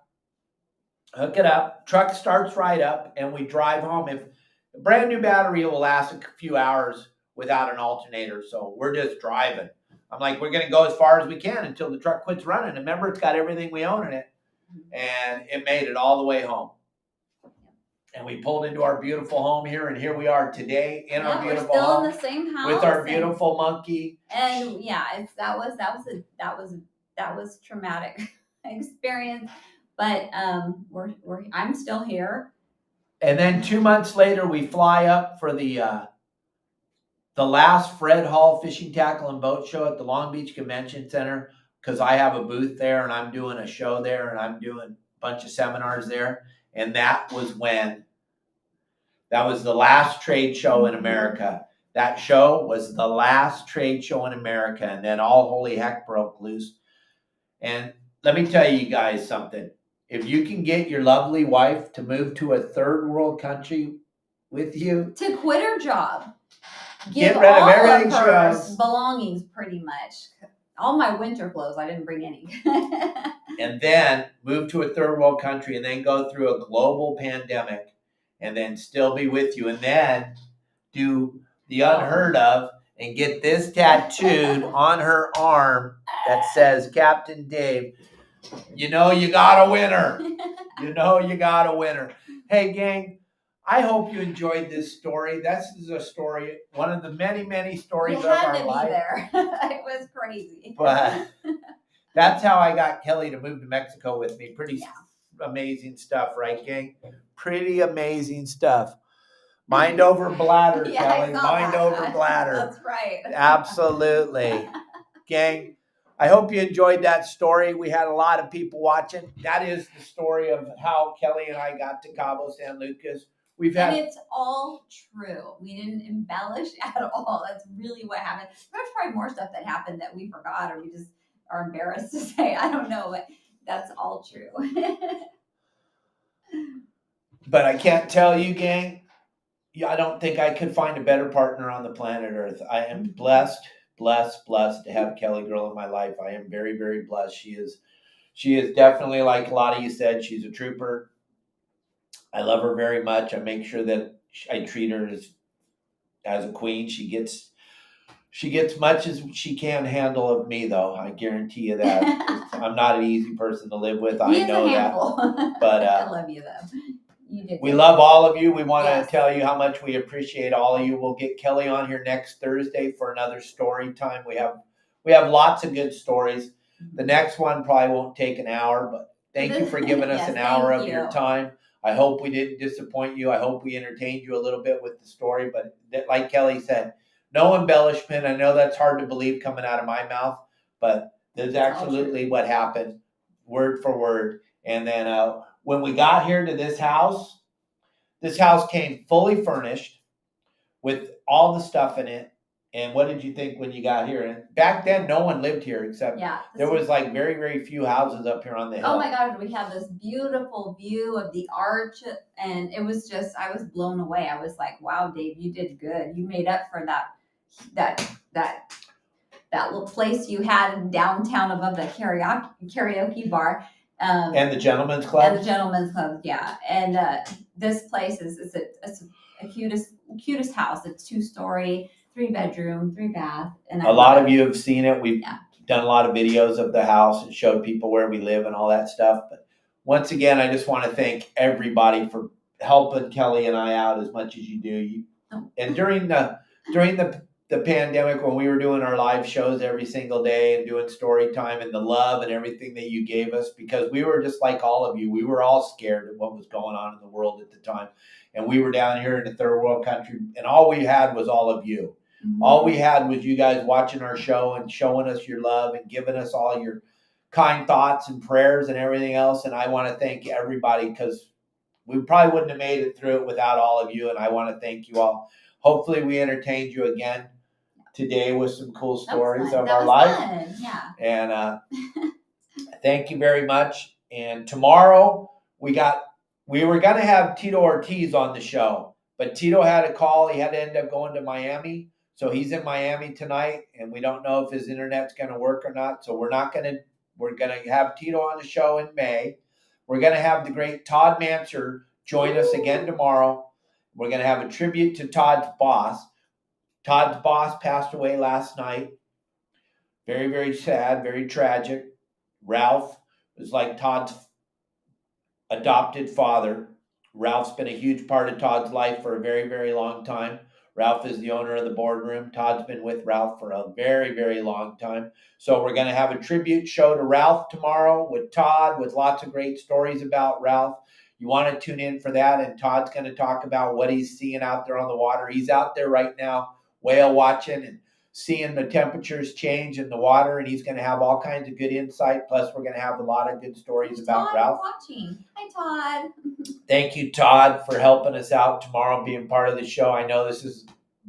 hook it up, truck starts right up, and we drive home. If a brand new battery will last a few hours without an alternator, so we're just driving. I'm like, we're going to go as far as we can until the truck quits running. And remember, it's got everything we own in it, and it made it all the way home. and we pulled into our beautiful home here, and here we are today in our beautiful we're still home in the same house with our beautiful monkey. And yeah, that was traumatic experience, but I'm still here. And then 2 months later, we fly up for the last Fred Hall Fishing Tackle and Boat Show at the Long Beach Convention Center, because I have a booth there and I'm doing a show there and I'm doing a bunch of seminars there. And that was the last trade show in America. That show was the last trade show in America. And then all holy heck broke loose. And let me tell you guys something. If you can get your lovely wife to move to a third world country with you, to quit her job, get rid of everything of she her owns, belongings, pretty much. All my winter clothes, I didn't bring any. and then move to a third world country, and then go through a global pandemic, and then still be with you, and then do the unheard of and get this tattooed on her arm that says Captain Dave. You know you got a winner. You know you got a winner. Hey, gang, I hope you enjoyed this story. This is a story, one of the many, many stories of our life. There. It was crazy. But that's how I got Kelly to move to Mexico with me. Pretty amazing stuff, right, gang? Pretty amazing stuff. Mind over bladder, Kelly. Mind over bladder. That's right. Absolutely. Gang, I hope you enjoyed that story. We had a lot of people watching. That is the story of how Kelly and I got to Cabo San Lucas. And it's all true. We didn't embellish at all. That's really what happened. There's probably more stuff that happened that we forgot or we just are embarrassed to say. I don't know, but that's all true. But I can't tell you, gang, I don't think I could find a better partner on the planet Earth. I am blessed to have Kelly Girl in my life. I am very, very blessed. She is definitely, like a lot of you said, she's a trooper. I love her very much. I make sure that I treat her as a queen. She gets much as she can handle of me, though. I guarantee you that. I'm not an easy person to live with. I know that. But I love you, though. We love all of you. We want to tell you how much we appreciate all of you. We'll get Kelly on here next Thursday for another story time. We have lots of good stories. The next one probably won't take an hour, but thank you for giving us an hour of your time. I hope we didn't disappoint you. I hope we entertained you a little bit with the story. But like Kelly said, no embellishment. I know that's hard to believe coming out of my mouth, but that's absolutely what happened, word for word. And then when we got here to this house came fully furnished with all the stuff in it. And what did you think when you got here? And back then, no one lived here except there was like very, very few houses up here on the hill. Oh my God, we have this beautiful view of the arch. And it was just, I was blown away. I was like, wow, Dave, you did good. You made up for that little place you had in downtown above the karaoke bar. And the Gentlemen's Club. Yeah. And this place is a cutest house. It's 2-story, 3-bedroom, 3-bath. And a lot of you have seen it. We've done a lot of videos of the house and showed people where we live and all that stuff. But once again, I just want to thank everybody for helping Kelly and I out as much as you do. And during the pandemic, when we were doing our live shows every single day and doing story time, and the love and everything that you gave us, because we were just like all of you. We were all scared of what was going on in the world at the time. And we were down here in a third world country, and all we had was all of you. Mm-hmm. All we had was you guys watching our show and showing us your love and giving us all your kind thoughts and prayers and everything else. And I want to thank everybody, because we probably wouldn't have made it through it without all of you. And I want to thank you all. Hopefully we entertained you again today with some cool stories of our life. Fun. Yeah. And thank you very much. And tomorrow we were going to have Tito Ortiz on the show, but Tito had a call. He had to end up going to Miami. So he's in Miami tonight, and we don't know if his internet's going to work or not. So we're going to have Tito on the show in May. We're going to have the great Todd Manser join us again tomorrow. We're going to have a tribute to Todd's boss. Todd's boss passed away last night. Very, very sad, very tragic. Ralph was like Todd's adopted father. Ralph's been a huge part of Todd's life for a very, very long time. Ralph is the owner of the boardroom. Todd's been with Ralph for a very, very long time. So we're going to have a tribute show to Ralph tomorrow with Todd, with lots of great stories about Ralph. You want to tune in for that, and Todd's going to talk about what he's seeing out there on the water. He's out there right now whale watching and seeing the temperatures change in the water, and he's going to have all kinds of good insight. Plus, we're going to have a lot of good stories about Todd Ralph. Watching. Hi, Todd. Thank you, Todd, for helping us out tomorrow, being part of the show. I know this is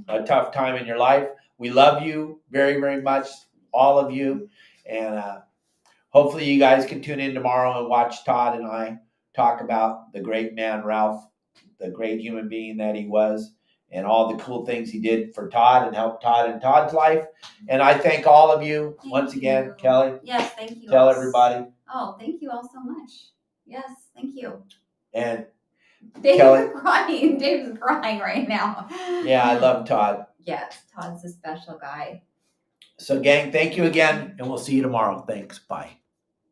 a tough time in your life. We love you very, very much, all of you. And hopefully you guys can tune in tomorrow and watch Todd and I talk about the great man, Ralph, the great human being that he was, and all the cool things he did for Todd and helped Todd in Todd's life. And I thank all of you once again. Kelly. Yes, thank you. Tell everybody. Oh, thank you all so much. Yes, thank you. And Dave's crying. Dave's crying right now. Yeah, I love Todd. Yes, Todd's a special guy. So, gang, thank you again, and we'll see you tomorrow. Thanks. Bye.